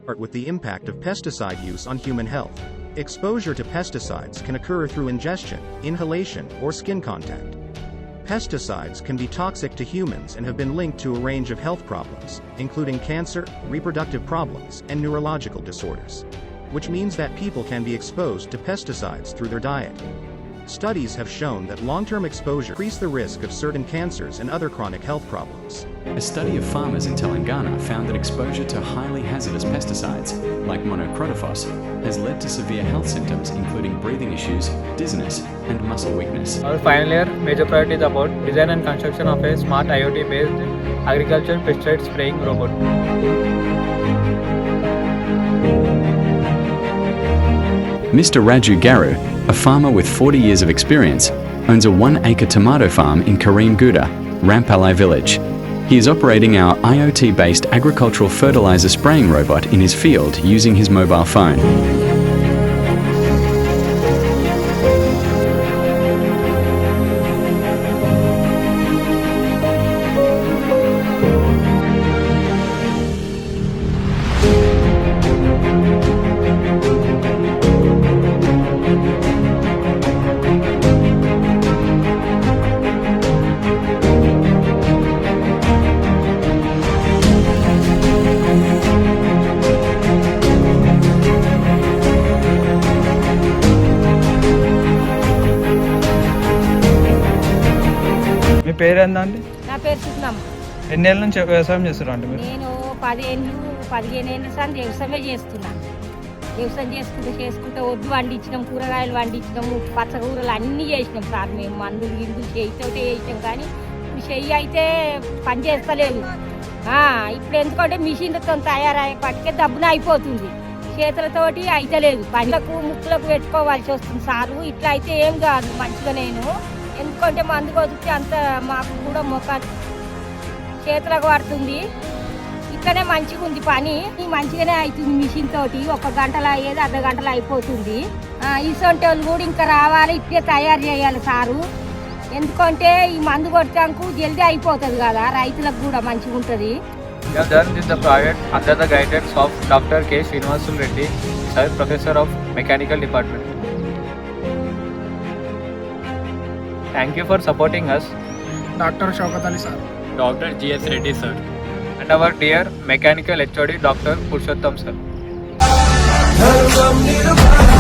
start with the impact of pesticide use on human health. Exposure to pesticides can occur through ingestion, inhalation, or skin contact. Pesticides can be toxic to humans and have been linked to a range of health problems, including cancer, reproductive problems, and neurological disorders. Which means that people can be exposed to pesticides through their diet. Studies have shown that long-term exposure increases the risk of certain cancers and other chronic health problems. A study of farmers in Telangana found that exposure to highly hazardous pesticides, like monocrotophos, has led to severe health symptoms including breathing issues, dizziness, and muscle weakness. Our final year major priority is about design and construction of a smart IoT-based agricultural pesticide spraying robot. Mr. Raju Garu, a farmer with 40 years of experience, owns a 1-acre tomato farm in Karimguda, Rampalai village. He is operating our IoT-based agricultural fertilizer spraying robot in his field using his mobile phone. మీ పేరు ఏందండి? నా పేరు సుప్నమ్మ. ఎన్నేళ్ళ నుంచి వ్యవసాయం చేస్తున్నారండి మీరు? నేను 15 ఏళ్ళ సార్లు వ్యవసాయమే చేస్తున్నాను. వ్యవసాయం చేసుకుంటూ వడ్లు వండించినాం, కూరగాయలు వండించినాము, పచ్చకూరలు అన్నీ చేసినాం సార్. మేము మందులు గిందులు చేయితోటే చేసినాం, కానీ ఇప్పుడు చెయ్యి అయితే పని చేస్తలేదు. ఇప్పుడు ఎందుకంటే మిషన్లతో తయారయ్యేపటికే దబ్బున అయిపోతుంది, చేతులతోటి అయితలేదు. పనులకు ముక్కులకు పెట్టుకోవాల్సి వస్తుంది సారు. ఇట్లా అయితే ఏం కాదు మంచిగా. నేను ఎందుకంటే మందు కొదితే అంత మాకు కూడా మొక్కలు చేతులకు పడుతుంది. ఇట్లనే మంచిగా ఉంది పని, మంచిగానే అవుతుంది. మిషన్ తోటి 1 గంటలో అయ్యేది 1/2 గంటలో అయిపోతుంది. ఇసొంటి వాళ్ళు కూడా ఇంకా రావాలి, ఇట్లే తయారు చేయాలి సారు. ఎందుకంటే ఈ మందు కొట్టాకు జల్దీ అయిపోతుంది కదా, రైతులకు కూడా మంచిగా ఉంటుంది. We have done this the project under the guidance of Dr. K. Srinivasul Reddy, Sir, Professor of Mechanical Department. Thank you for supporting us, Dr. Shaukat Ali sir, Dr. G.S. Reddy sir, and our dear mechanical HOD Dr. Purushottam sir. ధర్మం నిర్భయ